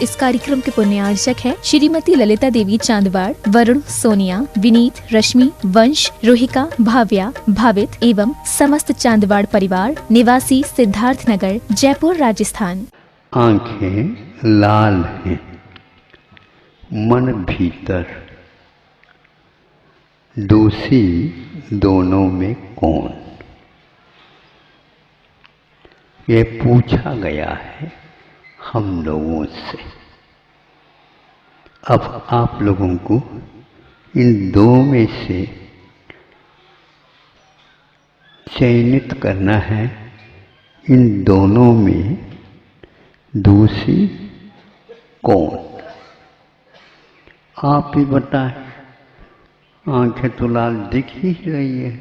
इस कार्यक्रम के पुण्यार्चक है श्रीमती ललिता देवी चांदवाड़, वरुण, सोनिया, विनीत, रश्मि, वंश, रोहिका, भाव्या, भावित एवं समस्त चांदवाड़ परिवार, निवासी सिद्धार्थ नगर, जयपुर, राजस्थान। आंखें लाल हैं, मन भीतर, दोषी दोनों में कौन? ये पूछा गया है हम लोगों से। अब आप लोगों को इन दो में से चयनित करना है। इन दोनों में दोषी कौन? आप ही बताएं। आंखें तो लाल दिख ही रही है।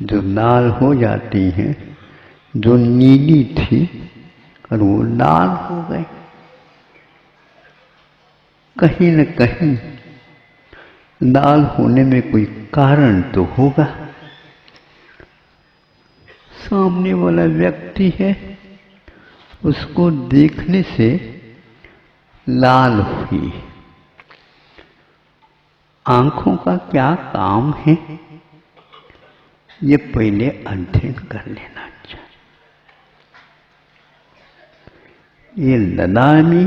जो लाल हो जाती हैं, जो नीली थी और वो लाल हो गई। कहीं न कहीं लाल होने में कोई कारण तो होगा। सामने वाला व्यक्ति है, उसको देखने से लाल हुई। आंखों का क्या काम है, ये पहले अध्ययन कर लेना चाहिए। ये ललामी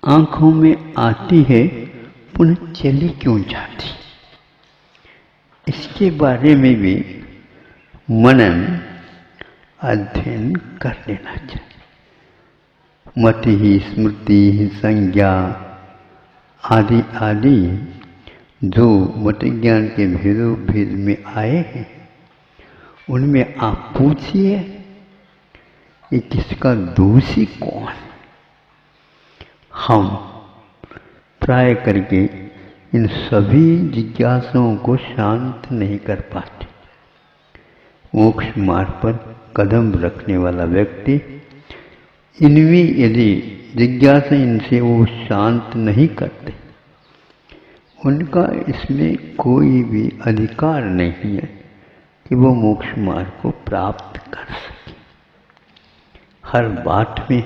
आंखों में आती है, पुनः चली क्यों जाती, इसके बारे में भी मनन अध्ययन कर लेना चाहिए। मति ही स्मृति ही संज्ञा आदि आदि जो मत ज्ञान के भेदों भेद में आए हैं, उनमें आप पूछिए कि किसका दोषी कौन? हम प्राय करके इन सभी जिज्ञासाओं को शांत नहीं कर पाते। मोक्ष मार्ग पर कदम रखने वाला व्यक्ति इनमें यदि जिज्ञासा इनसे वो शांत नहीं करते, उनका इसमें कोई भी अधिकार नहीं है कि वो मोक्ष मार्ग को प्राप्त कर सके। हर बात में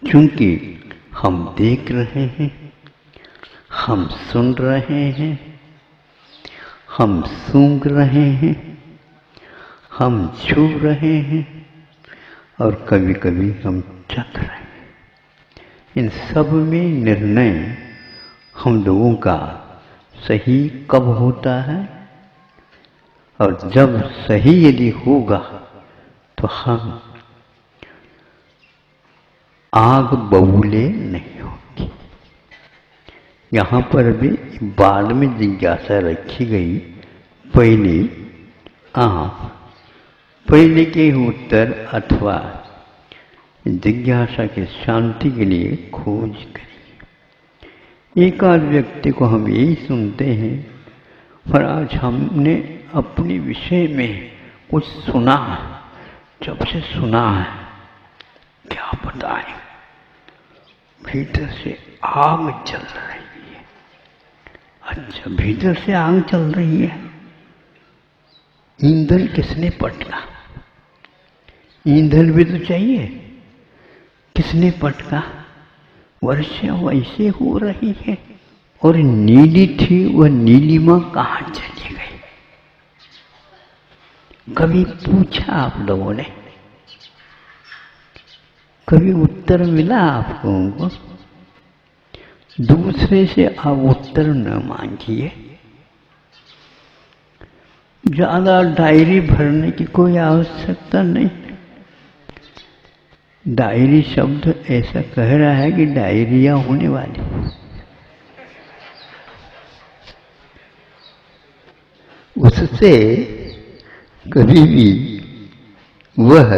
चूंकि हम देख रहे हैं, हम सुन रहे हैं, हम सूंघ रहे हैं, हम छू रहे हैं और कभी कभी हम चख रहे हैं। इन सब में निर्णय हम लोगों का सही कब होता है, और जब सही यदि होगा तो हम आग बबूले नहीं होगी। यहाँ पर भी बाद में जिज्ञासा रखी गई। पहले आप पहले के उत्तर अथवा जिज्ञासा के शांति के लिए खोज करिए। एक आध व्यक्ति को हम यही सुनते हैं, पर आज हमने अपने विषय में कुछ सुना, जब से सुना है क्या बताएं, भीतर से आग जल रही है। अच्छा, भीतर से आग जल रही है, ईंधन किसने पटका? ईंधन भी तो चाहिए, किसने पटका? वर्षा वैसे हो रही है और नीली थी, वह नीलिमा कहाँ चली गई? कभी पूछा आप लोगों ने? कभी उत्तर मिला आप लोगों को? दूसरे से आप उत्तर न मांगिए। ज्यादा डायरी भरने की कोई आवश्यकता नहीं। डायरी शब्द ऐसा कह रहा है कि डायरिया होने वाली। उससे कभी भी वह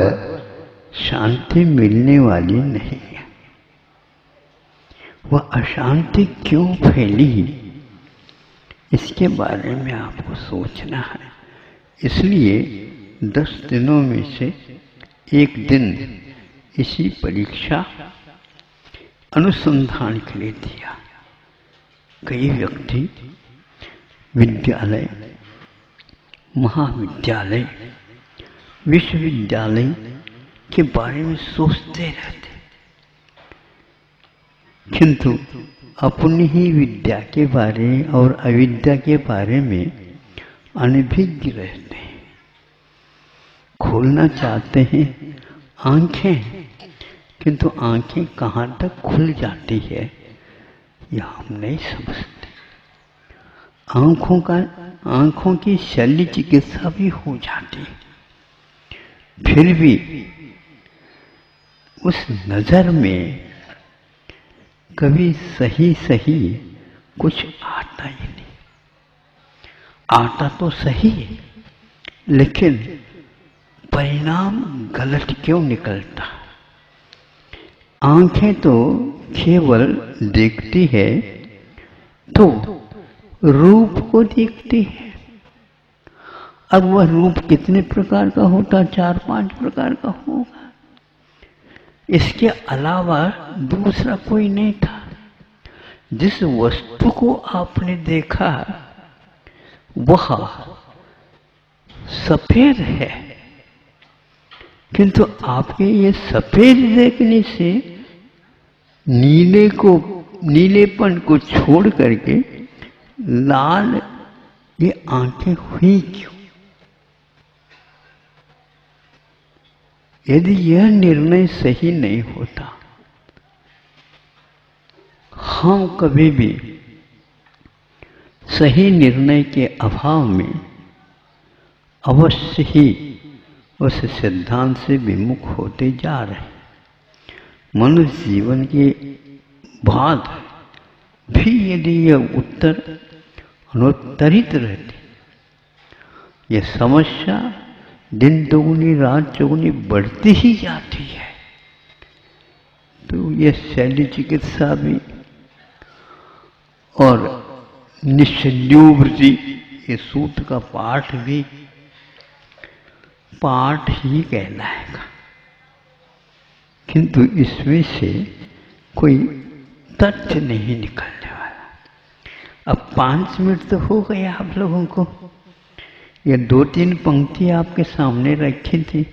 शांति मिलने वाली नहीं है। वह अशांति क्यों फैली, इसके बारे में आपको सोचना है। इसलिए 10 दिनों में से एक दिन इसी परीक्षा अनुसंधान के लिए दिया। कई व्यक्ति विद्यालय, महाविद्यालय, विश्वविद्यालय के बारे में सोचते रहते, किंतु अपनी ही विद्या के बारे और अविद्या के बारे में अनभिज्ञ रहते हैं। खोलना चाहते हैं आंखें, किंतु आंखें कहाँ तक खुल जाती है यह हम नहीं समझते। आंखों की शल्य चिकित्सा भी हो जाती है, फिर भी उस नजर में कभी सही कुछ आता ही नहीं। आता तो सही है, लेकिन परिणाम गलत क्यों निकलता? आंखें तो केवल देखती है तो रूप को देखती है। अब वह रूप कितने प्रकार का होता? 4-5 प्रकार का होगा। इसके अलावा दूसरा कोई नहीं था। जिस वस्तु को आपने देखा वह सफेद है, किंतु आपके ये सफेद देखने से नीलेपन को छोड़ करके लाल ये आंखें हुई क्यों? यदि यह निर्णय सही नहीं होता, हम कभी भी सही निर्णय के अभाव में अवश्य ही उस सिद्धांत से विमुख होते जा रहे हैं। मनुष्य जीवन के बाद भी यदि यह उत्तर अनुत्तरित रहती, यह समस्या दिन दोगुनी रात चौगुनी बढ़ती ही जाती है, तो यह शल्य चिकित्सा भी और निश्चल्योवृत्ति ये सूत्र का पाठ भी पाठ ही कहलाएगा, किंतु इसमें से कोई तथ्य नहीं निकलने वाला। अब 5 मिनट तो हो गए आप लोगों को। ये 2-3 पंक्ति आपके सामने रखी थी,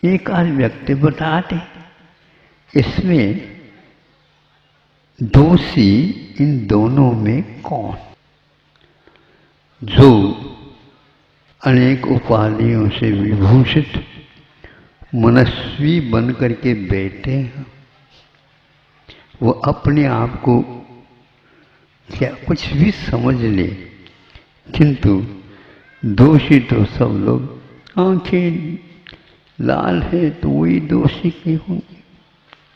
एक आध व्यक्ति बता दे इसमें दोषी इन दोनों में कौन? जो अनेक उपाधियों से विभूषित मनस्वी बन करके बैठे हैं, वो अपने आप को क्या कुछ भी समझ ले, किंतु दोषी तो सब लोग। आंखें लाल है तो वही दोषी क्यों होंगे?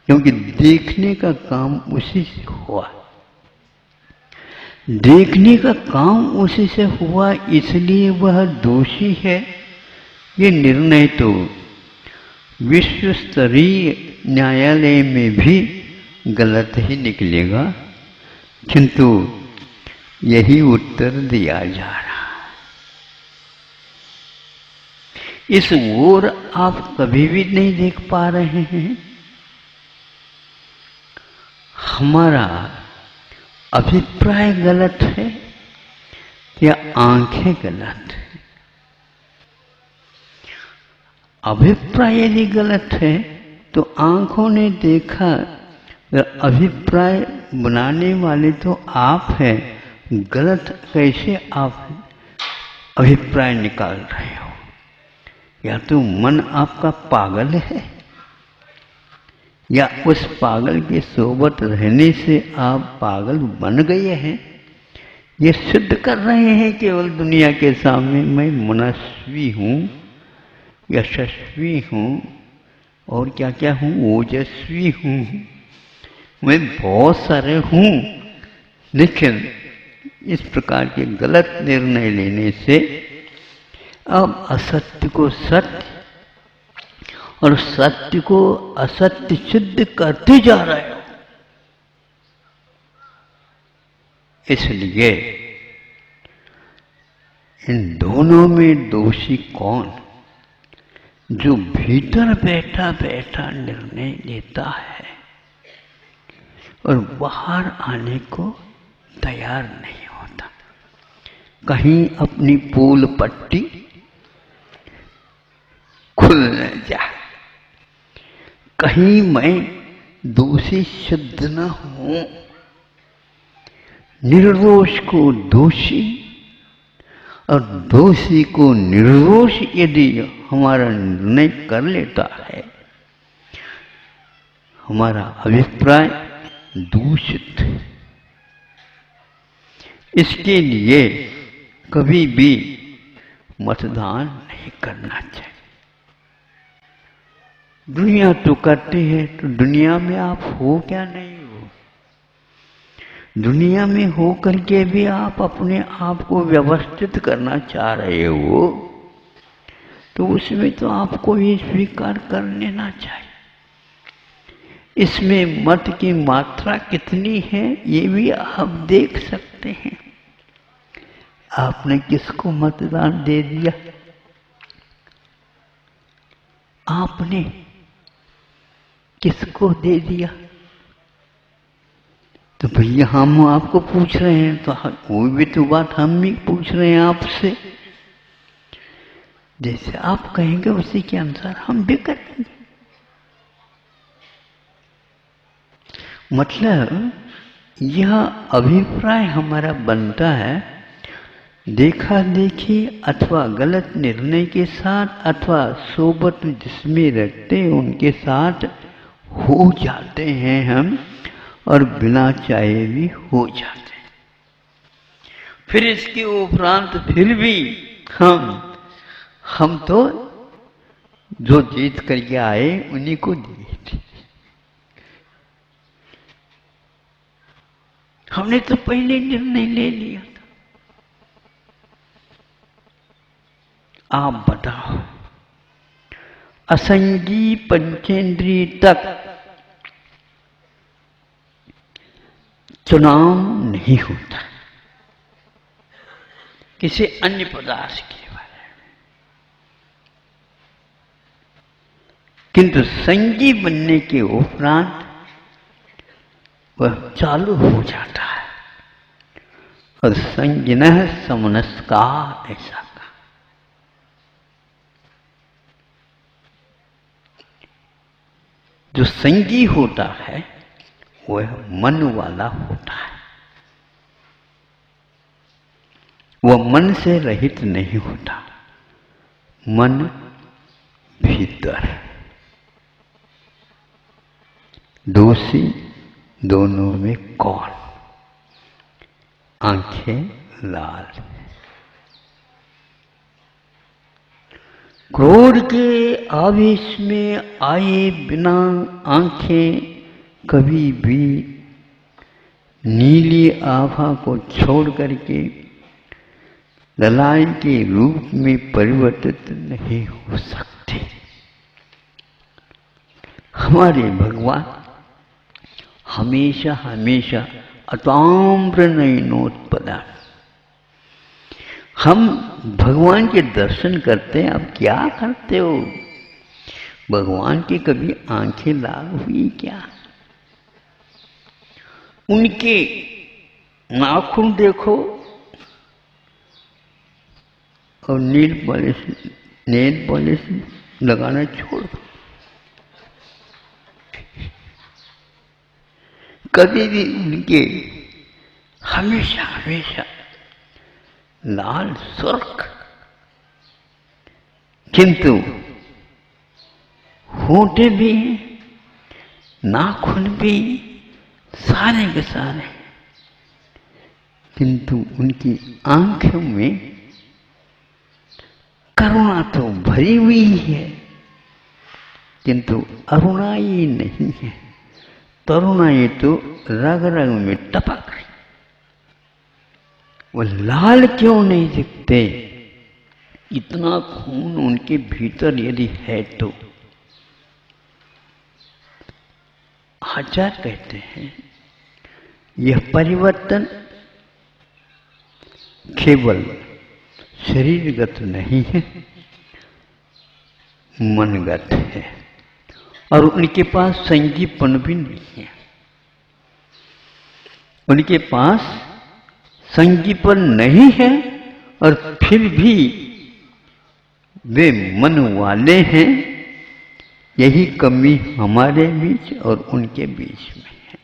क्योंकि देखने का काम उसी से हुआ, देखने का काम उसी से हुआ, इसलिए वह दोषी है। ये निर्णय तो विश्व स्तरीय न्यायालय में भी गलत ही निकलेगा, किंतु यही उत्तर दिया जा रहा। इस ओर आप कभी भी नहीं देख पा रहे हैं। हमारा अभिप्राय गलत है या आंखें गलत है? अभिप्राय यदि गलत है तो आंखों ने देखा, अभिप्राय बनाने वाले तो आप हैं, गलत कैसे आप अभिप्राय निकाल रहे हो? या तो मन आपका पागल है, या उस पागल के सोबत रहने से आप पागल बन गए हैं। ये सिद्ध कर रहे हैं केवल दुनिया के सामने, मैं मनस्वी हूँ, यशस्वी हूँ, और क्या क्या हूँ, ओजस्वी हूँ, मैं बहुत सारे हूँ। लेकिन इस प्रकार के गलत निर्णय लेने से अब असत्य को सत्य और सत्य को असत्य सिद्ध करते जा रहे हो। इसलिए इन दोनों में दोषी कौन? जो भीतर बैठा बैठा निर्णय लेता है और बाहर आने को तैयार नहीं होता। कहीं अपनी पोल पट्टी खुल न जाए, कहीं मैं दोषी सिद्ध न हूं। निर्दोष को दोषी और दोषी को निर्दोष यदि हमारा निर्णय कर लेता है, हमारा अभिप्राय दूषित है। इसके लिए कभी भी मतदान नहीं करना चाहिए। दुनिया तो करते हैं, तो दुनिया में आप हो क्या नहीं हो? दुनिया में हो करके भी आप अपने आप को व्यवस्थित करना चाह रहे हो, तो उसमें तो आपको ये स्वीकार कर लेना चाहिए। इसमें मत की मात्रा कितनी है ये भी आप देख सकते हैं। आपने किसको मतदान दे दिया? आपने किसको दे दिया? तो भैया हम आपको पूछ रहे हैं, तो कोई भी तो बात हम भी पूछ रहे हैं आपसे। जैसे आप कहेंगे उसी के अनुसार हम भी करेंगे। मतलब यह अभिप्राय हमारा बनता है देखा देखी अथवा गलत निर्णय के साथ अथवा सोबत जिसमें रखते हैं उनके साथ हो जाते हैं हम, और बिना चाहे भी हो जाते हैं। फिर इसके उपरांत फिर भी हम तो जो जीत करके आए उन्हीं को दिए थे। हमने तो पहले निर्णय ले लिया था। आप बताओ, असंगी पंचेंद्रिय तक चुनाव नहीं होता किसी अन्य पदार्थ के बारे में, किंतु संगी बनने के उपरांत वह चालू हो जाता है। और संगिनः समनस्कार ऐसा कहा। जो संगी होता है वह मन वाला होता है, वह मन से रहित नहीं होता। मन भीतर, दोषी दोनों में कौन? आंखें लाल। क्रोध के आवेश में आए बिना आंखें कभी भी नीली आभा को छोड़ करके ललाई के रूप में परिवर्तित नहीं हो सकते। हमारे भगवान हमेशा हमेशा अताम्र नयनोत्पदा। हम भगवान के दर्शन करते हैं, अब क्या करते हो? भगवान की कभी आंखें लाल हुई क्या? उनके नाखून देखो और नेल पॉलिश लगाना छोड़ दो। कभी भी उनके हमेशा हमेशा लाल सुर्ख, किंतु होंठे भी नाखून भी सारे के सारे, किंतु उनकी आंखों में करुणा तो भरी हुई है, किंतु अरुणाई नहीं है। तरुणाई तो रग रग में टपक रही। वो लाल क्यों नहीं दिखते? इतना खून उनके भीतर यदि है तो। आचार्य कहते हैं यह परिवर्तन केवल शरीरगत नहीं है, मनगत है, और उनके पास संगीपन भी नहीं है। उनके पास संगीपन नहीं है और फिर भी वे मन वाले हैं, यही कमी हमारे बीच और उनके बीच में है।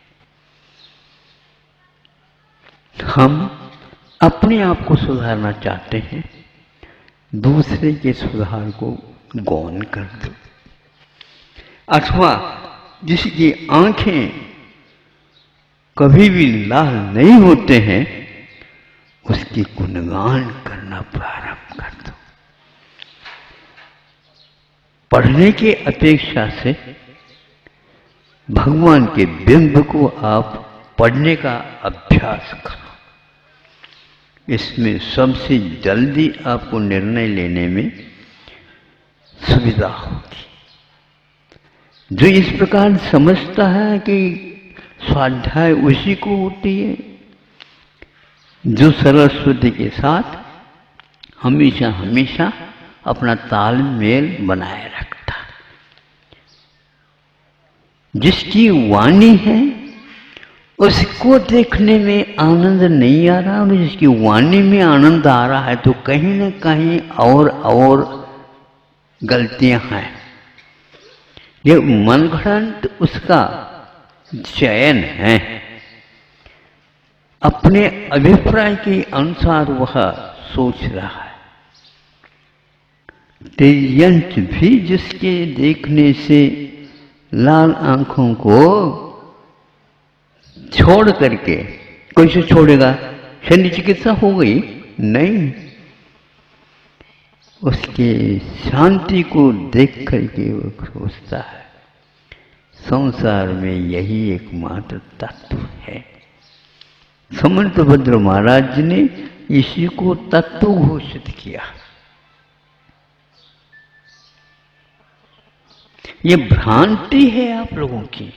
हम अपने आप को सुधारना चाहते हैं, दूसरे के सुधार को गौण कर दो, अथवा जिसकी आंखें कभी भी लाल नहीं होते हैं उसकी गुणगान करना प्रारंभ कर दो। पढ़ने की अपेक्षा से भगवान के बिंब को आप पढ़ने का अभ्यास करो। इसमें सबसे जल्दी आपको निर्णय लेने में सुविधा होगी। जो इस प्रकार समझता है कि स्वाध्याय उसी को होती है जो सरस्वती के साथ हमेशा हमेशा अपना तालमेल बनाए रखता है, जिसकी वाणी है उसको देखने में आनंद नहीं आ रहा, और जिसकी वाणी में आनंद आ रहा है तो कहीं न कहीं और गलतियां हैं। ये मनगढ़ंत उसका चयन है, अपने अभिप्राय के अनुसार वह सोच रहा है। तेजयंत भी जिसके देखने से लाल आंखों को छोड़ करके, कोई से छोड़ेगा, शल्य चिकित्सा हो गई? नहीं, उसके शांति को देख करके वो सोचता है संसार में यही एकमात्र तत्व है। समंतभद्र महाराज ने इसी को तत्व घोषित किया। ये भ्रांति है आप लोगों की।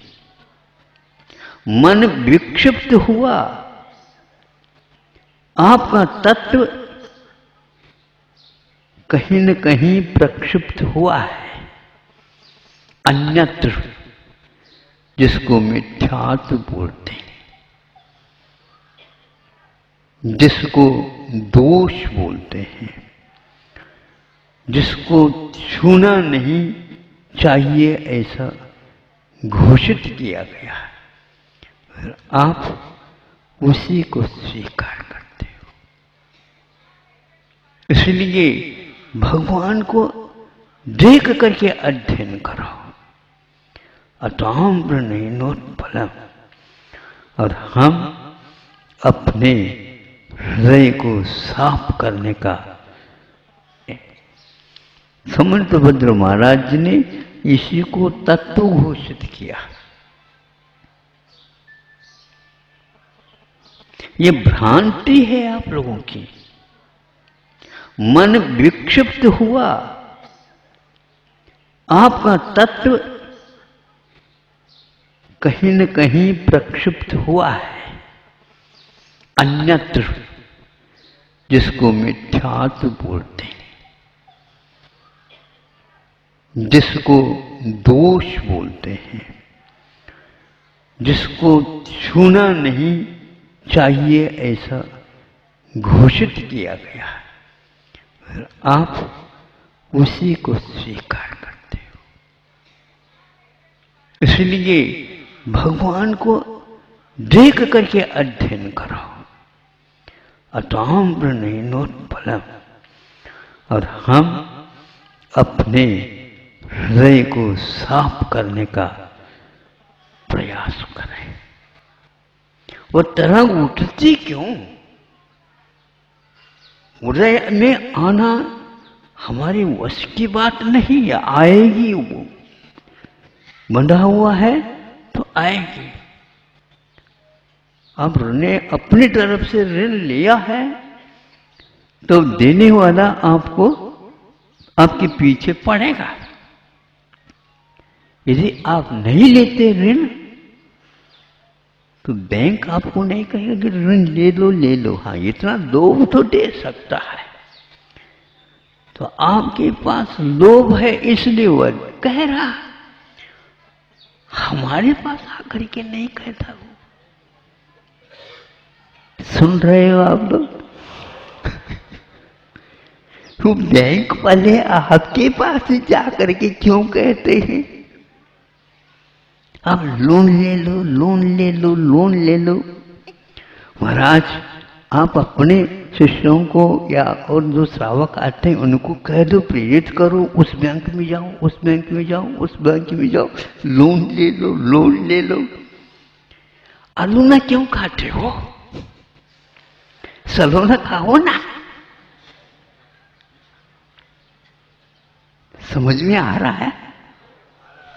मन विक्षिप्त हुआ, आपका तत्व कहीं न कहीं प्रक्षिप्त हुआ है अन्यत्र, जिसको मिथ्यात्व बोलते हैं, जिसको दोष बोलते हैं, जिसको छूना नहीं चाहिए ऐसा घोषित किया गया है, आप उसी को स्वीकार करते हो। इसलिए भगवान को देख करके अध्ययन करो। अताम्र नयनोत्पलम, और हम अपने हृदय को साफ करने का, समंतभद्र महाराज ने इसी को तत्व घोषित किया। ये भ्रांति है आप लोगों की। मन विक्षिप्त हुआ, आपका तत्व कहीं न कहीं प्रक्षिप्त हुआ है अन्यत्र, जिसको मिथ्यात्व बोलते हैं, जिसको दोष बोलते हैं, जिसको छूना नहीं चाहिए ऐसा घोषित किया गया है, आप उसी को स्वीकार करते हो। इसलिए भगवान को देख करके अध्ययन करो। अताम्र नयनोत्पलम, और हम अपने हृदय को साफ करने का प्रयास करें। वो तरंग उठती क्यों? हृदय में आना हमारी वश की बात नहीं है, आएगी। वो बंधा हुआ है तो आएगी। अब ने अपनी तरफ से ऋण लिया है तो देने वाला आपको आपके पीछे पड़ेगा। यदि आप नहीं लेते ऋण तो बैंक आपको नहीं कहेगा कि ऋण ले लो, हाँ इतना लोभ तो दे सकता है। तो आपके पास लोभ है इसलिए वह कह रहा, हमारे पास आकर के नहीं कहता। वो सुन रहे हो आप लोग? वो बैंक वाले आपके पास जा करके क्यों कहते हैं? अब लोन ले लो, लोन ले लो, लोन ले लो। महाराज, आप अपने शिष्यों को या और जो श्रावक आते हैं उनको कह दो, प्रेरित करो, उस बैंक में जाओ, उस बैंक में जाओ, उस बैंक में जाओ, लोन ले लो, लोन ले लो। आलूना क्यों खाते हो? सलोना खाओ ना। समझ में आ रहा है?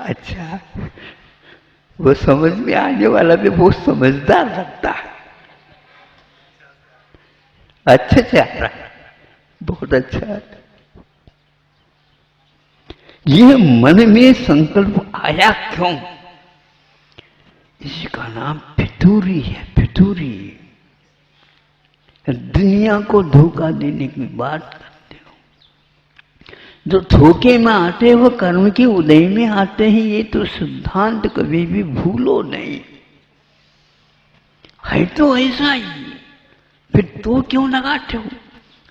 अच्छा, वो समझ में आने वाला भी बहुत समझदार लगता है। अच्छे से आ रहा है, बहुत अच्छा है। ये मन में संकल्प आया क्यों? इसका नाम फितूरी है, फितूरी। दुनिया को धोखा देने की बात करते हो। जो धोखे में आते हैं वो कर्म के उदय में आते हैं, ये तो सिद्धांत कभी भी भूलो नहीं। है तो ऐसा ही, फिर तो क्यों लगाते हो?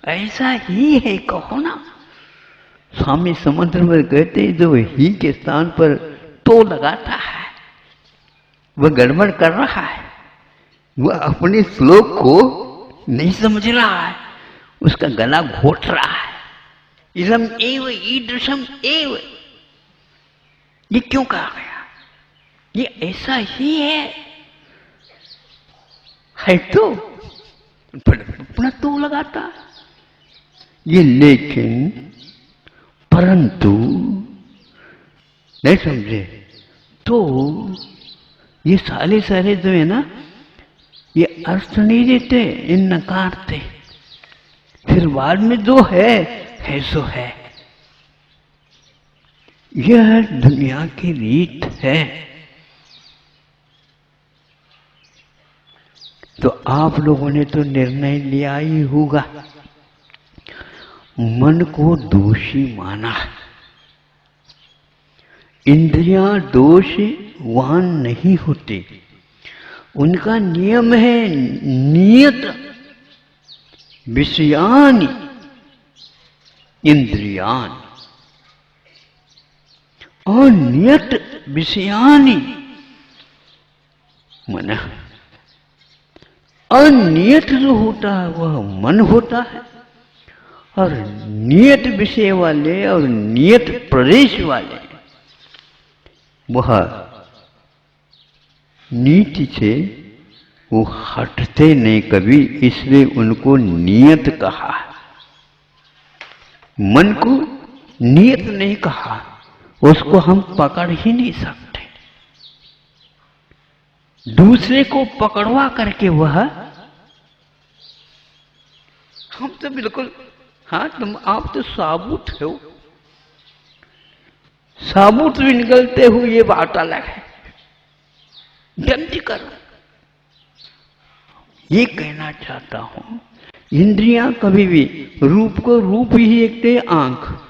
ऐसा ही है कहो ना। स्वामी समुद्र में कहते हैं जो ही के स्थान पर तो लगाता है वह गड़बड़ कर रहा है, वह अपने श्लोक को नहीं समझ रहा है, उसका गला घोट रहा है। इदम एव ईदृशम एव, ये क्यों कहा गया? ये ऐसा ही है तो अपना तो लगाता है ये। लेकिन परंतु नहीं समझे तो ये सारे जो है ना, ये अर्थ नहीं देते, इन नकारते। फिर बाद में जो है सो है। यह दुनिया की रीत है। तो आप लोगों ने तो निर्णय लिया ही होगा, मन को दोषी माना। इंद्रियां दोषवान नहीं होती, उनका नियम है नियत विषयानि इंद्रियान, और नियत विषयानि मन। अनियत जो होता है वह मन होता है, और नियत विषय वाले और नियत प्रदेश वाले वह नीति से वो हटते नहीं कभी, इसलिए उनको नियत कहा। मन को नियत नहीं कहा, उसको हम पकड़ ही नहीं सकते। दूसरे को पकड़वा करके वह, हम तो बिल्कुल, हाँ तुम आप तो साबुत हो, साबुत भी निकलते हुए ये बात अलग है। जल्दी करो, ये कहना चाहता हूं। इंद्रियां कभी भी रूप को रूप ही देखते, आंख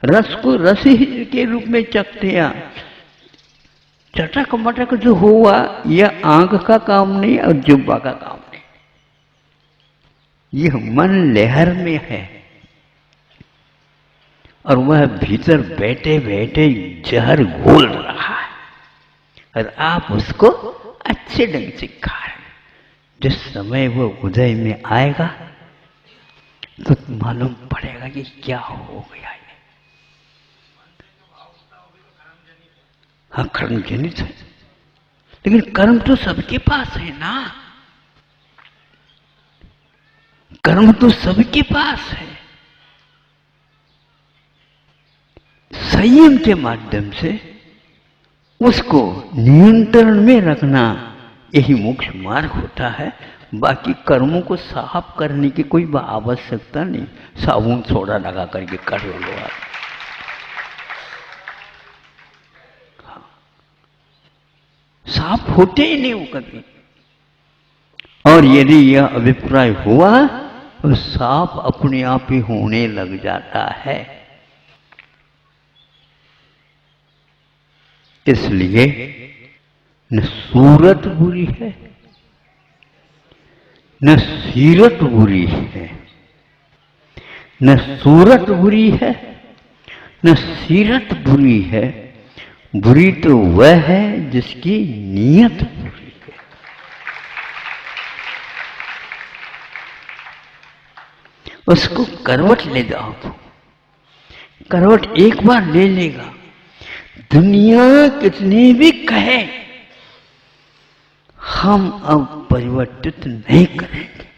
रस को रस ही के रूप में चखते हैं। चटक मटक जो हुआ यह आंख का काम नहीं और जुब्बा का काम नहीं, यह मन लहर में है, और वह भीतर बैठे बैठे जहर घोल रहा है, और आप उसको अच्छे ढंग से खा रहे। जिस समय वो उदय में आएगा तो मालूम पड़ेगा कि क्या हो गया है। हाँ, कर्म जनित है, लेकिन कर्म तो सबके पास है ना, कर्म तो सबके पास है। संयम के माध्यम से उसको नियंत्रण में रखना, यही मोक्ष मार्ग होता है। बाकी कर्मों को साफ करने की कोई आवश्यकता नहीं, साबुन सोडा लगा करके कर लो आप। हाँ, साफ होते ही नहीं वो कभी। और यदि यह अभिप्राय हुआ तो साफ अपने आप ही होने लग जाता है। इसलिए न सूरत बुरी है, न सीरत बुरी है, न सूरत बुरी है, न सीरत बुरी है, बुरी तो वह है जिसकी नीयत बुरी है। उसको करवट ले जाओ तो करवट एक बार ले लेगा, दुनिया कितनी भी कहे हम अब परिवर्तित नहीं करेंगे।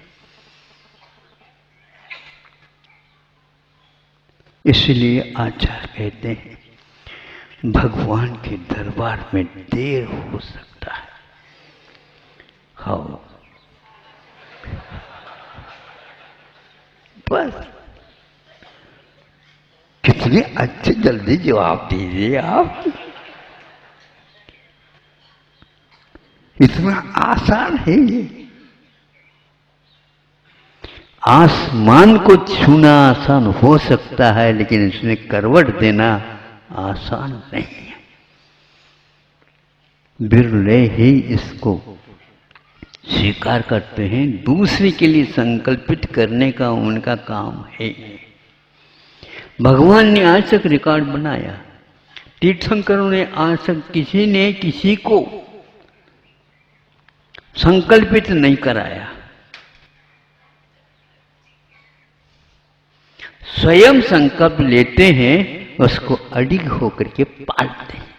इसलिए आचार्य कहते हैं भगवान के दरबार में देर हो सकता है। हाँ, बस कितने अच्छे जल्दी जवाब दीजिए आप। इतना आसान है ये। आसमान को छूना आसान हो सकता है, लेकिन इसमें करवट देना आसान नहीं है। बिरले ही इसको स्वीकार करते हैं। दूसरे के लिए संकल्पित करने का उनका काम है। भगवान ने आज तक रिकॉर्ड बनाया, तीर्थंकरों ने आज तक किसी ने किसी को संकल्पित नहीं कराया। स्वयं संकल्प लेते हैं, उसको अडिग होकर के पालते हैं।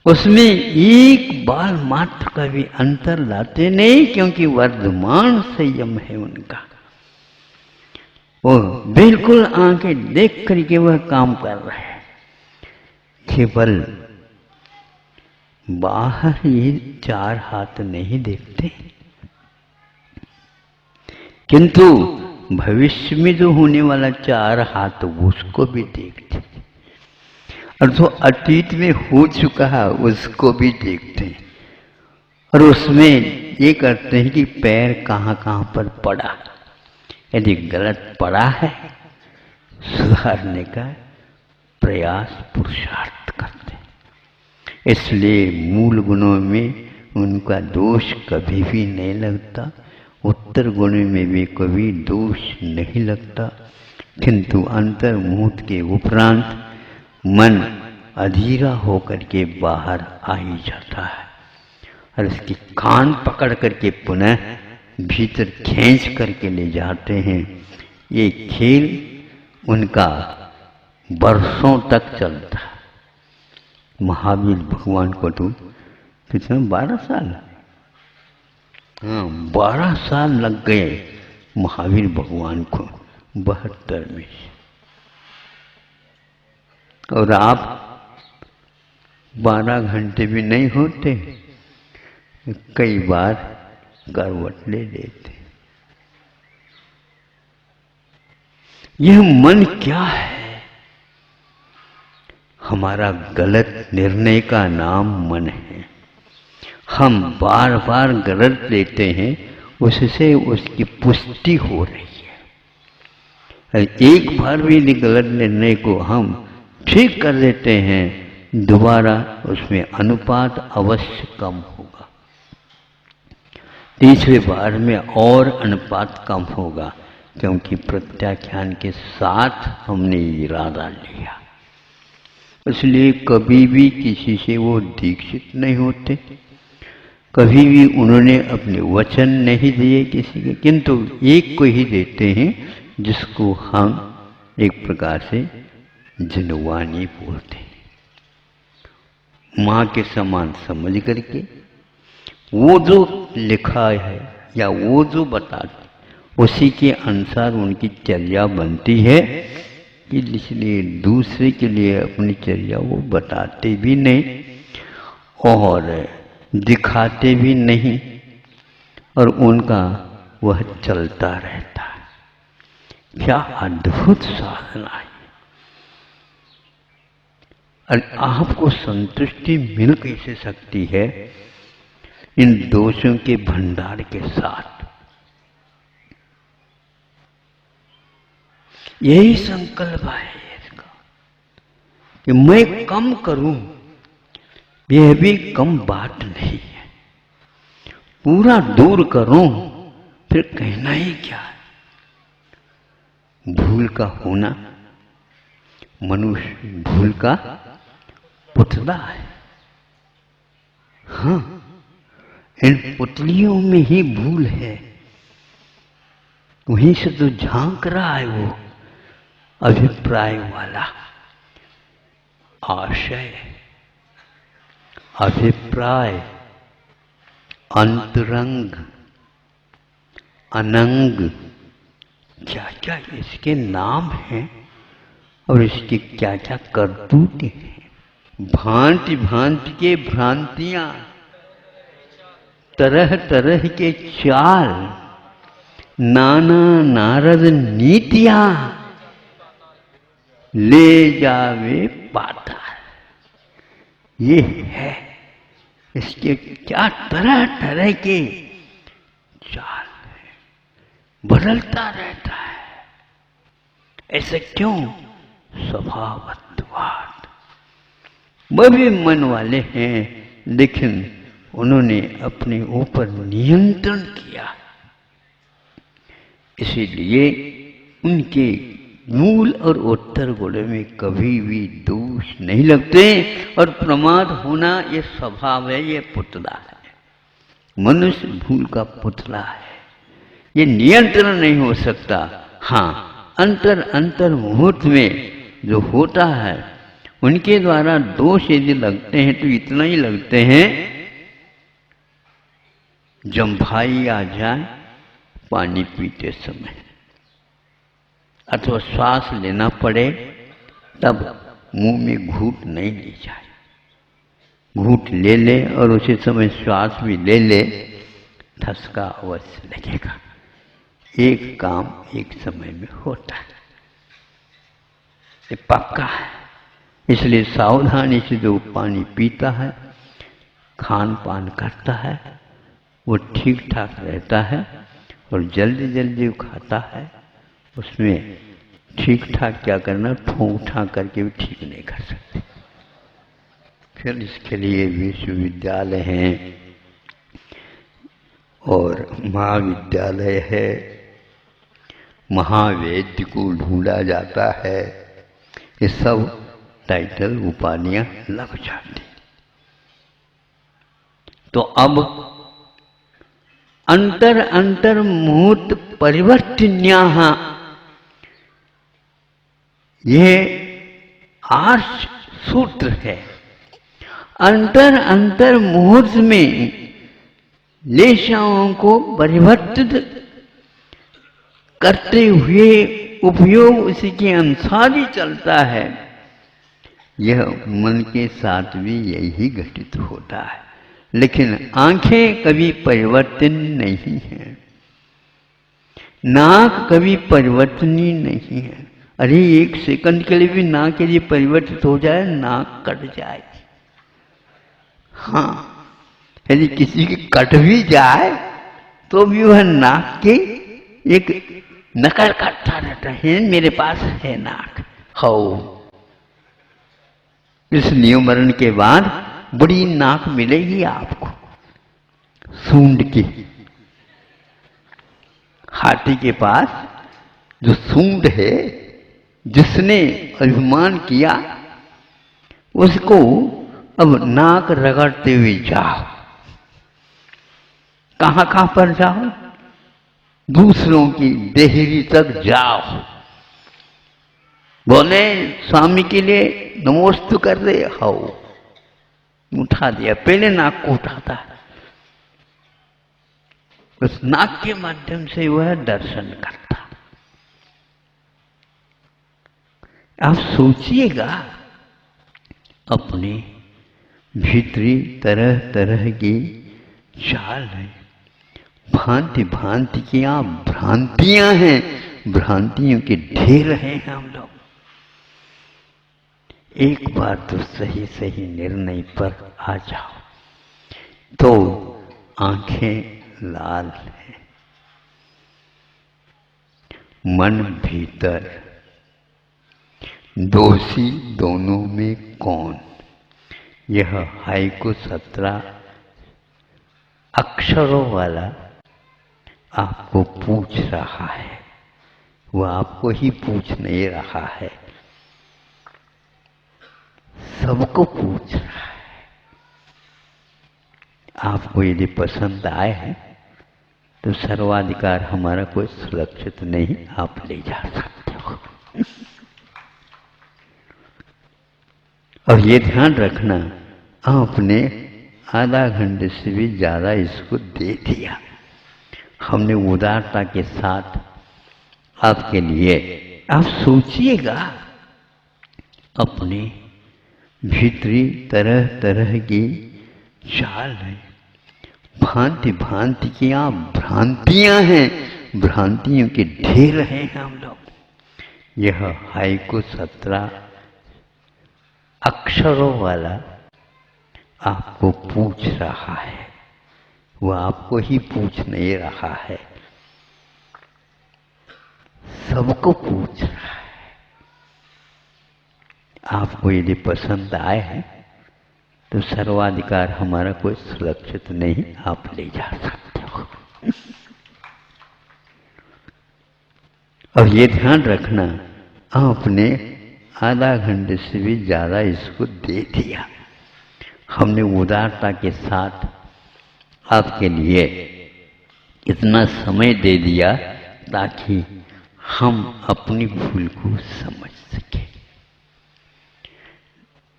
उसमें एक बाल मात्र का भी अंतर लाते नहीं, क्योंकि वर्धमान संयम है उनका। वो बिल्कुल आंखें देख करके वह काम कर रहे हैं। केवल बाहर ये चार हाथ नहीं देखते, किंतु भविष्य में जो होने वाला चार हाथ उसको भी देखते, और जो अतीत में हो चुका है उसको भी देखते हैं। और उसमें ये करते हैं कि पैर कहाँ कहाँ पर पड़ा, यदि गलत पड़ा है सुधारने का प्रयास पुरुषार्थ करते हैं। इसलिए मूल गुणों में उनका दोष कभी भी नहीं लगता, उत्तर गुणों में भी कभी दोष नहीं लगता, किंतु अंतर्मुहूर्त के उपरांत मन अधीरा होकर के बाहर आ ही जाता है, और उसकी कान पकड़ करके पुनः भीतर खींच करके ले जाते हैं। ये खेल उनका वर्षों तक चलता है। महावीर भगवान को तो कितना 12 साल, हाँ 12 साल लग गए महावीर भगवान को 72 में। और आप 12 घंटे भी नहीं होते, कई बार करवट ले लेते। यह मन क्या है? हमारा गलत निर्णय का नाम मन है। हम बार बार गलत लेते हैं, उससे उसकी पुष्टि हो रही है। एक बार भी गलत निर्णय को हम ठीक कर देते हैं, दोबारा उसमें अनुपात अवश्य कम होगा, तीसरे बार में और अनुपात कम होगा, क्योंकि प्रत्याख्यान के साथ हमने इरादा लिया। इसलिए कभी भी किसी से वो दीक्षित नहीं होते, कभी भी उन्होंने अपने वचन नहीं दिए किसी के, किंतु एक को ही देते हैं जिसको हम एक प्रकार से जिनवानी बोलते हैं। माँ के समान समझ करके वो जो लिखा है या वो जो बताते उसी के अनुसार उनकी चर्या बनती है, इसलिए दूसरे के लिए अपनी चर्या वो बताते भी नहीं और दिखाते भी नहीं, और उनका वह चलता रहता है। क्या अद्भुत साधना है! और आपको संतुष्टि मिल कैसे सकती है इन दोषों के भंडार के साथ? यही संकल्प है इसका कि मैं कम करूं, यह भी कम बात नहीं है। पूरा दूर करूं, फिर कहना ही क्या है। भूल का होना, मनुष्य भूल का पुतला है। हाँ, इन पुतलियों में ही भूल है, वहीं से तो झांक रहा है वो अभिप्राय वाला। आशय, अभिप्राय, अंतरंग, अनंग, क्या क्या इसके नाम हैं और इसकी क्या क्या करतूतें हैं। भांति भांति के भ्रांतियां, तरह तरह के चाल, नाना नारद नीतियां, ले जावे पाताल। ये है इसके क्या तरह तरह के चाल है, बदलता रहता है। ऐसे क्यों? स्वभावत्वात्। वह भी मन वाले हैं, लेकिन उन्होंने अपने ऊपर नियंत्रण किया, इसीलिए उनके मूल और उत्तर गुण में कभी भी दोष नहीं लगते। और प्रमाद होना ये स्वभाव है, ये पुतला है, मनुष्य भूल का पुतला है, ये नियंत्रण नहीं हो सकता। हाँ, अंतर मुहूर्त में जो होता है उनके द्वारा दोष यदि लगते हैं तो इतना ही लगते हैं, जम्भाई आ जाए पानी पीते समय, अथवा श्वास लेना पड़े तब मुंह में घूंट नहीं ली जाए। घूंट ले ले और उसी समय श्वास भी ले ले, ठसका अवश्य लगेगा। एक काम एक समय में होता है, ये पक्का है। इसलिए सावधानी से जो पानी पीता है, खान पान करता है, वो ठीक ठाक रहता है। और जल्दी जल्दी खाता है, उसमें ठीक ठाक क्या करना, ठोंक ठाक करके भी ठीक नहीं कर सकते। फिर इसके लिए विश्वविद्यालय हैं और महाविद्यालय है, महावेद्य को ढूंढा जाता है, ये सब टाइटल उपाधियां लग जाती। तो अब अंतर मुहूर्त परिवर्तन्याः, ये आर्ष सूत्र है। अंतर मुहूर्त में लेशाओं को परिवर्तित करते हुए उपयोग उसी के अनुसार ही चलता है। यह मन के साथ भी यही घटित होता है, लेकिन आंखें कभी परिवर्तन नहीं है, नाक कभी परिवर्तनीय नहीं है। अरे एक सेकंड के लिए भी नाक के लिए परिवर्तित हो जाए, नाक कट जाए। हाँ, यदि किसी की कट भी जाए तो भी वह नाक की एक नकल करता रहता है, मेरे पास है नाक। हो, इस नियमरण के बाद बड़ी नाक मिलेगी आपको, सूंड की। हाथी के पास जो सूंड है, जिसने अभिमान किया, उसको अब नाक रगड़ते हुए जाओ। कहां कहां पर जाओ? दूसरों की देहरी तक जाओ। बोले स्वामी के लिए नमोस्तु कर दे, हो उठा दिया, पहले नाक को उठाता है, उस नाक के माध्यम से वह दर्शन करता। आप सोचिएगा, अपने भीतरी तरह तरह की चाल है, भांति भांति की आप भ्रांतियां हैं, भ्रांतियों के ढेर हैं हम लोग। एक बार तो सही सही निर्णय पर आ जाओ तो आंखें लाल हैं, मन भीतर, दोषी दोनों में कौन? यह हाइकु 17 अक्षरों वाला आपको पूछ रहा है, वह आपको ही पूछ नहीं रहा है। सबको पूछ रहा है। आपको यदि पसंद आए है तो सर्वाधिकार हमारा कोई सुरक्षित नहीं, आप ले जा सकते हो। और ये ध्यान रखना, आपने आधा घंटे से भी ज़्यादा इसको दे दिया, हमने उदारता के साथ आपके लिए। आप सोचिएगा, अपने भीतरी तरह तरह की चाल है, भांति भांति की आप भ्रांतियां हैं, भ्रांतियों के ढेर हैं हम लोग। यह हाइकु 17 अक्षरों वाला आपको पूछ रहा है, वह आपको ही पूछ नहीं रहा है, सबको पूछ रहा है। आपको यदि पसंद आए है तो सर्वाधिकार हमारा कोई सुरक्षित नहीं, आप ले जा सकते हो। और ये ध्यान रखना, आपने आधा घंटे से भी ज़्यादा इसको दे दिया, हमने उदारता के साथ आपके लिए इतना समय दे दिया ताकि हम अपनी भूल को समझ सके।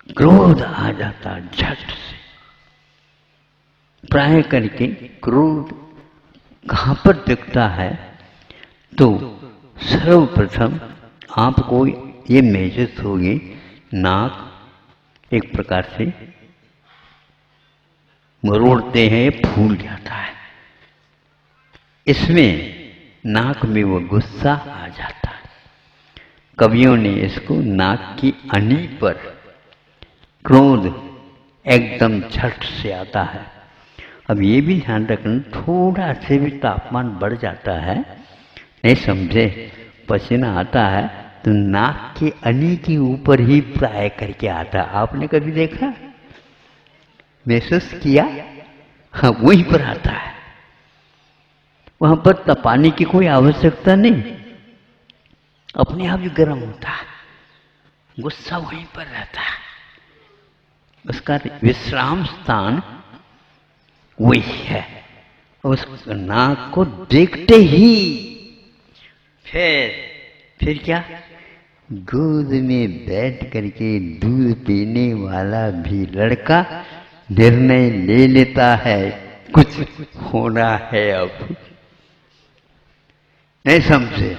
क्रोध आ जाता झट से, प्राय करके क्रोध कहाँ पर दिखता है तो सर्वप्रथम आपको ये महसूस होगी, नाक एक प्रकार से मरोड़ते हैं, फूल जाता है, इसमें नाक में वो गुस्सा आ जाता है। कवियों ने इसको नाक की अनी पर क्रोध एकदम झट से आता है। अब ये भी ध्यान रखना, थोड़ा से भी तापमान बढ़ जाता है, नहीं समझे, पसीना आता है तो नाक के अनी के ऊपर ही प्राय करके आता है। आपने कभी देखा, महसूस किया? हाँ, वहीं पर आता है, वहां पर तपाने की कोई आवश्यकता नहीं, अपने आप ही गर्म होता है, गुस्सा वहीं पर रहता है, उसका विश्राम स्थान वही है। उस नाक को देखते ही फिर क्या, गोद में बैठ करके दूध पीने वाला भी लड़का निर्णय ले लेता है, कुछ होना है अब, नहीं समझे।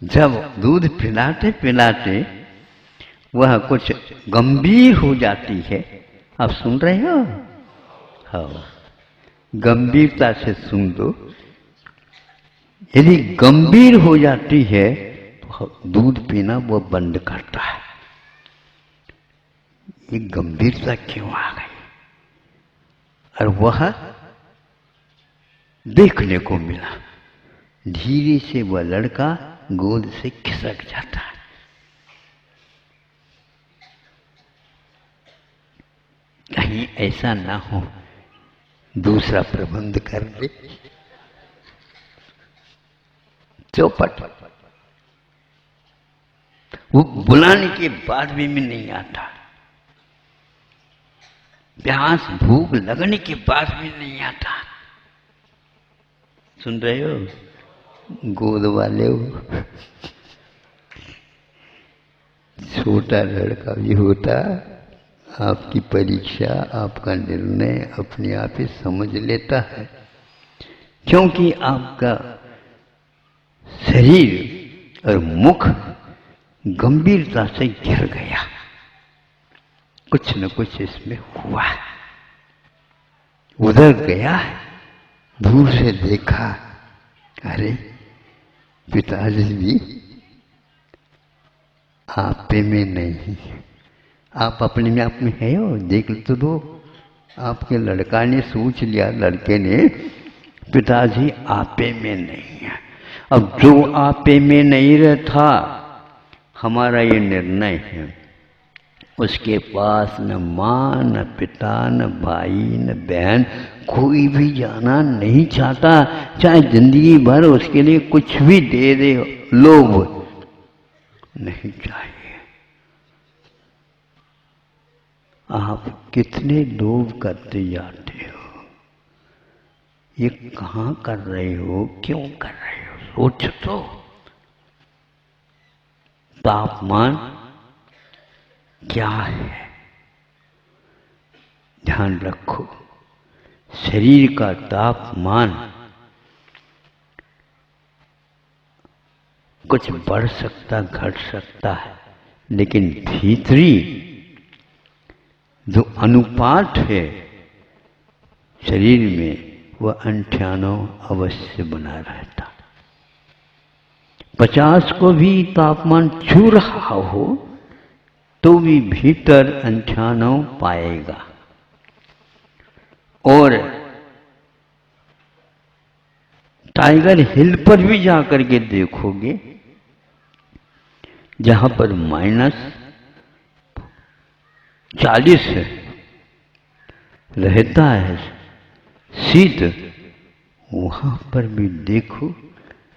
जब दूध पिलाते पिलाते वह कुछ गंभीर हो जाती है, आप सुन रहे हो? हाँ, गंभीरता से सुन दो। यदि गंभीर हो जाती है तो दूध पीना वो बंद करता है। ये गंभीरता क्यों आ गई? और वह देखने को मिला, धीरे से वह लड़का गोद से खिसक जाता है। कहीं ऐसा ना हो दूसरा प्रबंध कर दे, चौपट। वो बुलाने के बाद भी मैं नहीं आता, प्यास भूख लगने के बाद भी नहीं आता। सुन रहे हो गोद वाले हो? छोटा लड़का भी होता, आपकी परीक्षा, आपका निर्णय अपने आप ही समझ लेता है, क्योंकि आपका शरीर और मुख गंभीरता से घिर गया, कुछ न कुछ इसमें हुआ, उधर गया, दूर से देखा, अरे पिताजी भी आपे में नहीं, आप अपने में आप में है हो, देख तो दो। आपके लड़का ने सोच लिया, लड़के ने, पिताजी आपे में नहीं है। अब जो आपे में नहीं रहता, हमारा ये निर्णय है, उसके पास न माँ, न पिता, न भाई, न बहन, कोई भी जाना नहीं चाहता, चाहे जिंदगी भर उसके लिए कुछ भी दे दे, लोभ नहीं चाहिए। आप कितने लोभ करते जाते हो? ये कहाँ कर रहे हो, क्यों कर रहे हो? सोच तो। तापमान क्या है? ध्यान रखो, शरीर का तापमान कुछ बढ़ सकता, घट सकता है, लेकिन भीतरी जो अनुपात है शरीर में वह 98 अवश्य बना रहता। 50 को भी तापमान छू रहा हो तो भी भीतर 98 पाएगा। और टाइगर हिल पर भी जाकर के देखोगे, जहां पर -40 रहता है शीत, वहां पर भी देखो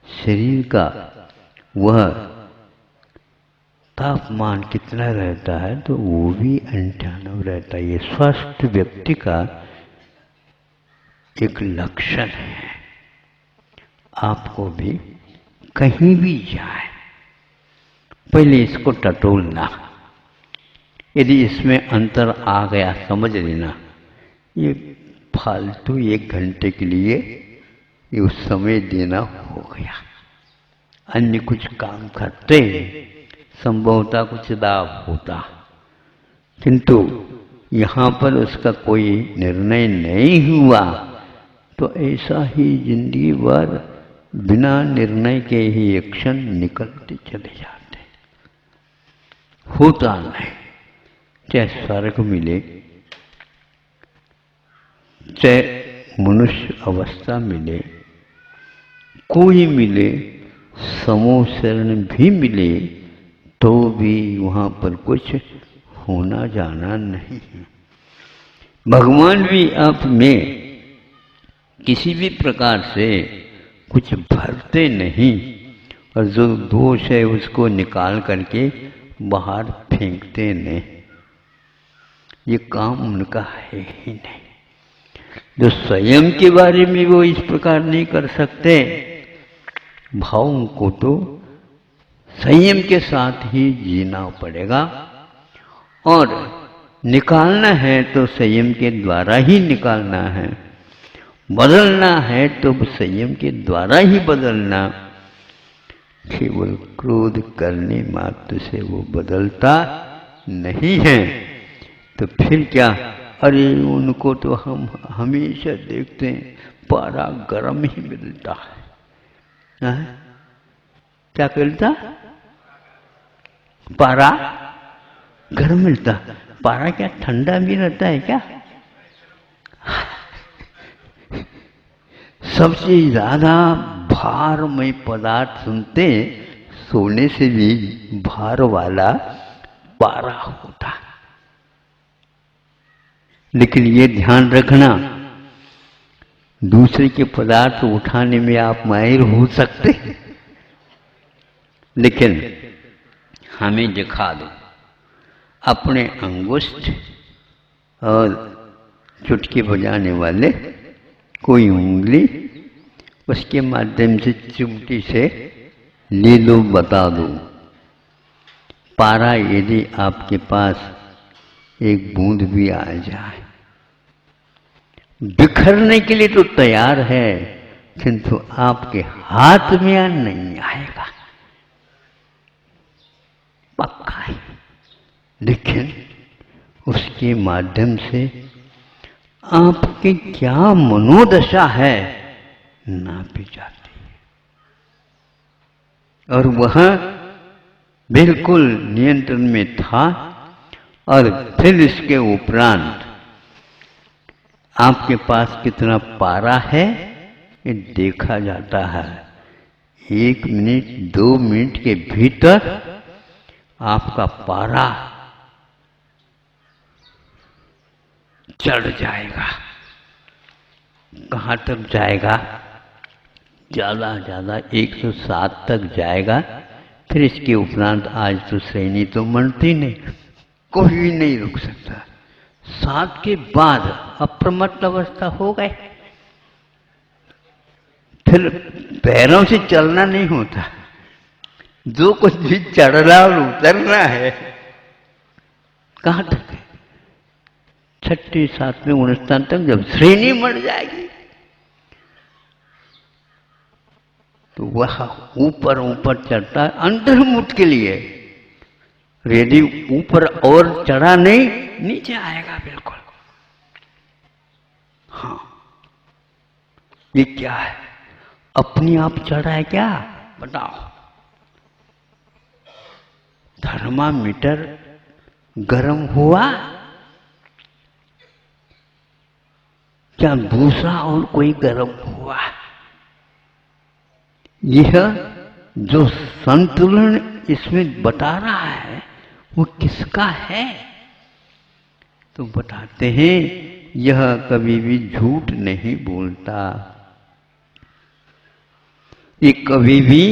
शरीर का वह तापमान कितना रहता है, तो वो भी 98 रहता है। ये स्वस्थ व्यक्ति का एक लक्षण है। आपको भी कहीं भी जाए पहले इसको टटोलना, यदि इसमें अंतर आ गया समझ लेना ये फालतू 1 घंटे के लिए ये उस समय देना हो गया। अन्य कुछ काम करते संभवतः कुछ लाभ होता, किंतु यहाँ पर उसका कोई निर्णय नहीं हुआ तो ऐसा ही जिंदगी भर बिना निर्णय के ही एक्शन निकलते चले जाते। होता नहीं, चाहे स्वर्ग मिले, चाहे मनुष्य अवस्था मिले, कोई मिले, समूह शरण भी मिले, तो भी वहाँ पर कुछ होना जाना नहीं है। भगवान भी आप में किसी भी प्रकार से कुछ भरते नहीं, और जो दोष है उसको निकाल करके बाहर फेंकते नहीं। ये काम उनका है ही नहीं। जो स्वयं के बारे में वो इस प्रकार नहीं कर सकते, भावों को तो संयम के साथ ही जीना पड़ेगा, और निकालना है तो संयम के द्वारा ही निकालना है, बदलना है तो संयम के द्वारा ही बदलना। केवल क्रोध करने मात्र से वो बदलता नहीं है। तो फिर क्या, अरे उनको तो हम हमेशा देखते हैं पारा गर्म ही मिलता है। क्या मिलता? पारा गर्म मिलता। पारा क्या ठंडा भी रहता है क्या? सबसे ज्यादा भारमय पदार्थ सुनते सोने से भी भार वाला पारा होता। लेकिन ये ध्यान रखना, दूसरे के पदार्थ उठाने में आप माहिर हो सकते, लेकिन हमें दिखा दो अपने अंगुष्ठ और चुटकी बजाने वाले कोई उंगली, उसके माध्यम से चिमटी से ले लो, बता दो। पारा यदि आपके पास एक बूंद भी आ जाए, बिखरने के लिए तो तैयार है, किंतु आपके हाथ में नहीं आएगा, पक्का है। लेकिन उसके माध्यम से आपकी क्या मनोदशा है नापी जाती है, और वह बिल्कुल नियंत्रण में था। और फिर इसके उपरांत आपके पास कितना पारा है ये देखा जाता है। 1 मिनट 2 मिनट के भीतर आपका पारा चढ़ जाएगा। कहाँ तक जाएगा? ज़्यादा ज़्यादा 107 तक जाएगा। फिर इसके उपरांत आज तो श्रेणी तो मनती नहीं, कोई नहीं रुक सकता। सात के बाद अप्रमत्त अवस्था हो गए, फिर पैरों से चलना नहीं होता, जो कुछ भी चढ़ना और उतरना है कहां तक है? छठी सातवें 19 तक जब श्रेणी मर जाएगी तो वह ऊपर ऊपर चढ़ता है अंतर्मुख के लिए। यदि ऊपर और चढ़ा नहीं, नीचे आएगा बिल्कुल। हाँ, ये क्या है? अपनी आप चढ़ा है क्या? बताओ। थर्मामीटर गर्म हुआ क्या? दूसरा और कोई गर्म हुआ? यह जो संतुलन इसमें बता रहा है वो किसका है? तो बताते हैं यह कभी भी झूठ नहीं बोलता, ये कभी भी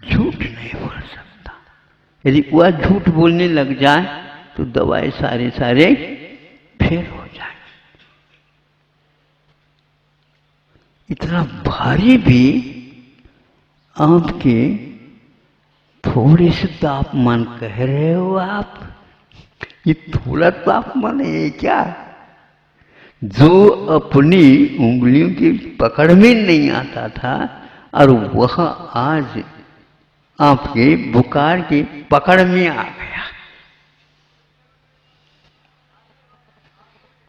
झूठ नहीं बोल सकता। यदि वह झूठ बोलने लग जाए तो दवाई सारे फेल हो जाए। इतना भारी भी आपके थोड़े से तापमान कह रहे हो आप, ये थोड़ा तापमान है क्या? जो अपनी उंगलियों की पकड़ में नहीं आता था और वह आज आपके बुखार की पकड़ में आ गया,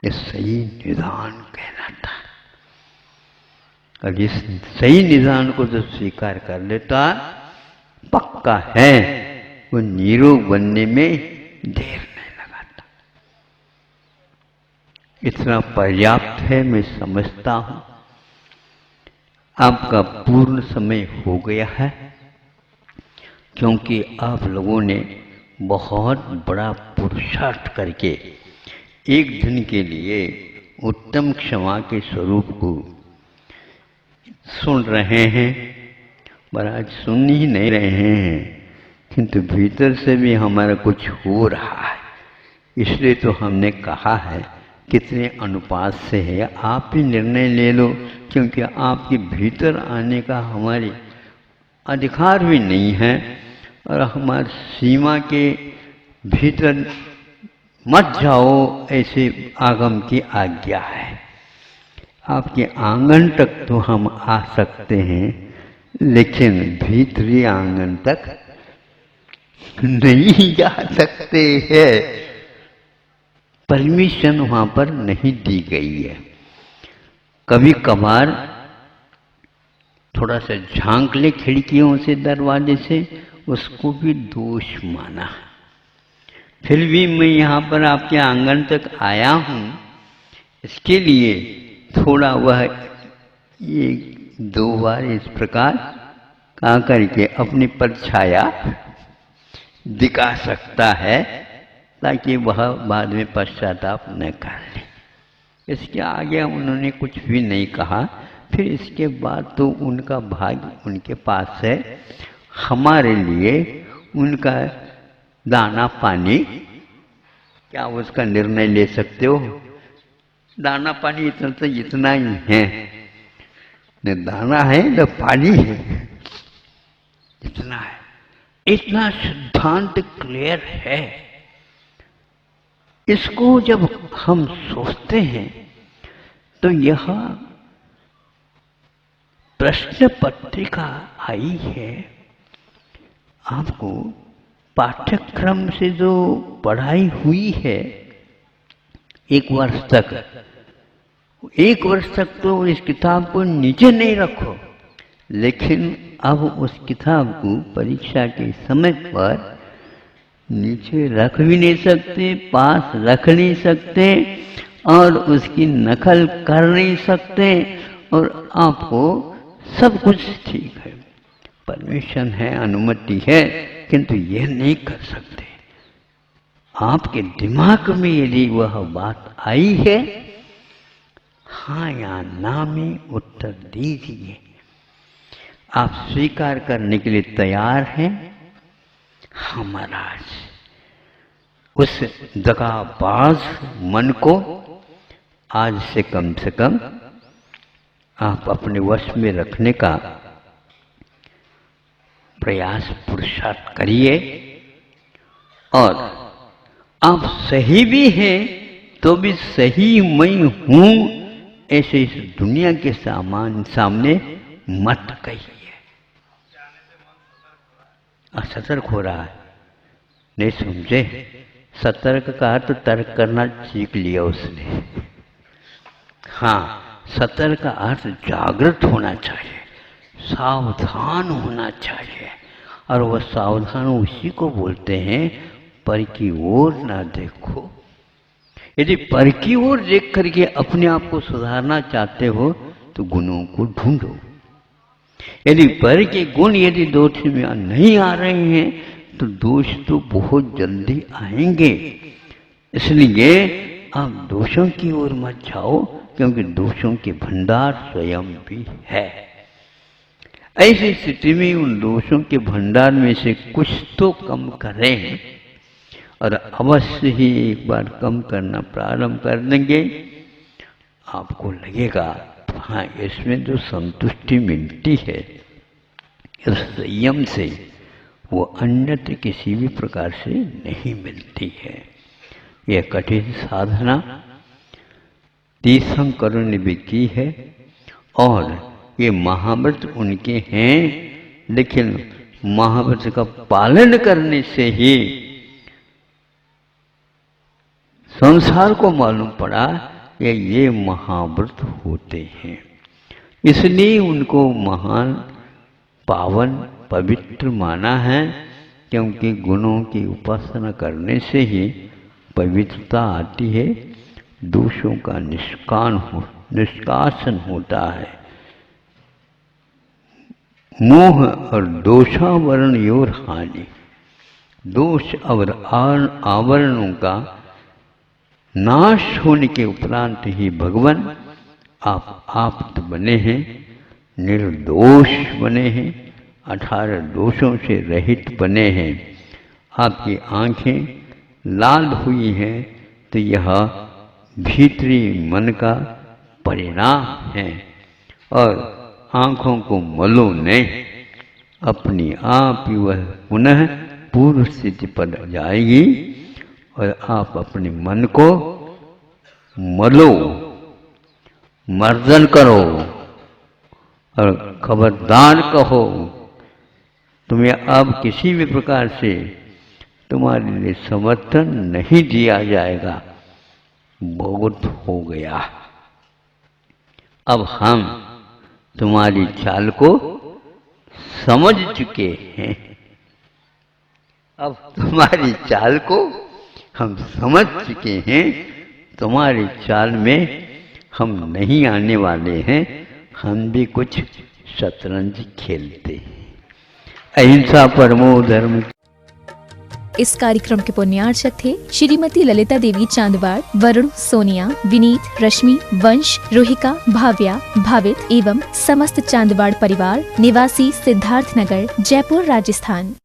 ये सही निदान कहलाता है। और इस सही निदान को जो स्वीकार कर लेता पक्का है वो निरोग बनने में देर नहीं लगाता। इतना पर्याप्त है, मैं समझता हूं। आपका पूर्ण समय हो गया है, क्योंकि आप लोगों ने बहुत बड़ा पुरुषार्थ करके एक दिन के लिए उत्तम क्षमा के स्वरूप को सुन रहे हैं, पर आज सुन ही नहीं रहे हैं, किंतु भीतर से भी हमारा कुछ हो रहा है। इसलिए तो हमने कहा है कितने अनुपात से है आप ही निर्णय ले लो, क्योंकि आपके भीतर आने का हमारी अधिकार भी नहीं है और हमारी सीमा के भीतर मत जाओ ऐसे आगम की आज्ञा है। आपके आंगन तक तो हम आ सकते हैं, लेकिन भीतरी आंगन तक नहीं जा सकते हैं। परमिशन वहां पर नहीं दी गई है। कभी कभार थोड़ा सा झांक ले खिड़कियों से, दरवाजे से, उसको भी दोष माना। फिर भी मैं यहाँ पर आपके आंगन तक आया हूँ, इसके लिए थोड़ा वह एक दो बार इस प्रकार कहा करके अपनी परछाया दिखा सकता है, ताकि वह बाद में पश्चाताप न कर ले। इसके आगे उन्होंने कुछ भी नहीं कहा। फिर इसके बाद तो उनका भाग्य उनके पास है, हमारे लिए उनका दाना पानी क्या उसका निर्णय ले सकते हो? दाना पानी इतना तो इतना ही है, न दाना है न पानी है, इतना है। इतना सिद्धांत क्लियर है। इसको जब हम सोचते हैं तो यह प्रश्न पत्रिका आई है, आपको पाठ्यक्रम से जो पढ़ाई हुई है एक वर्ष तक तो इस किताब को नीचे नहीं रखो, लेकिन अब उस किताब को परीक्षा के समय पर नीचे रख भी नहीं सकते, पास रख नहीं सकते और उसकी नकल कर नहीं सकते, और आपको सब कुछ ठीक है, परमिशन है, अनुमति है, किंतु यह नहीं कर सकते। आपके दिमाग में यदि वह बात आई है, हाँ या ना में उत्तर दीजिए। आप स्वीकार करने के लिए तैयार हैं? हाँ महाराज, उस दगाबाज मन को आज से कम आप अपने वश में रखने का प्रयास पुरुषार्थ करिए। और आप सही भी हैं तो भी सही मैं हूं ऐसे इस दुनिया के सामने मत कहिए। असतर्क हो रहा है, नहीं समझे? सतर्क का तो तर्क करना सीख लिया उसने। हाँ, सतर्क का अर्थ जागृत होना चाहिए, सावधान होना चाहिए। और वह सावधान उसी को बोलते हैं पर की ओर ना देखो। यदि पर की ओर देख करके अपने आप को सुधारना चाहते हो तो गुणों को ढूंढो। यदि पर के गुण यदि दोष में नहीं आ रहे हैं तो दोष तो बहुत जल्दी आएंगे। इसलिए आप दोषों की ओर मत जाओ, क्योंकि दोषों के भंडार स्वयं भी है। ऐसी स्थिति में उन दोषों के भंडार में से कुछ तो कम करें, और अवश्य ही एक बार कम करना प्रारंभ कर देंगे, आपको लगेगा हाँ इसमें जो संतुष्टि मिलती है इस संयम से वो अन्यत्र किसी भी प्रकार से नहीं मिलती है। यह कठिन साधना तीर्थंकरों ने भी की है और ये महाव्रत उनके हैं, लेकिन महाव्रत का पालन करने से ही संसार को मालूम पड़ा कि ये महाव्रत होते हैं। इसलिए उनको महान, पावन, पवित्र माना है, क्योंकि गुणों की उपासना करने से ही पवित्रता आती है, दोषों का निष्कासन होता है। मोह और दोषावरण योर हानि, दोष और आवरणों का नाश होने के उपरांत ही भगवान आप आप्त बने हैं, निर्दोष बने हैं, 18 दोषों से रहित बने हैं। आपकी आंखें लाल हुई हैं तो यह भीतरी मन का परिणाम है, और आंखों को मलो नहीं, अपनी आप ही वह पुनः पूर्व स्थिति पर जाएगी, और आप अपने मन को मलो, मर्दन करो और खबरदार कहो, तुम्हें अब किसी भी प्रकार से तुम्हारे लिए समर्थन नहीं दिया जाएगा, बहुत हो गया। अब हम तुम्हारी चाल को समझ चुके हैं, अब तुम्हारी चाल को हम समझ चुके हैं, तुम्हारी चाल में हम नहीं आने वाले हैं, हम भी कुछ शतरंज खेलते हैं। अहिंसा परमो धर्म। इस कार्यक्रम के पुण्यार्चक थे श्रीमती ललिता देवी चांदवाड़, वरुण, सोनिया, विनीत, रश्मि, वंश, रोहिका, भाव्या, भावित एवं समस्त चांदवाड़ परिवार, निवासी सिद्धार्थनगर, जयपुर, राजस्थान।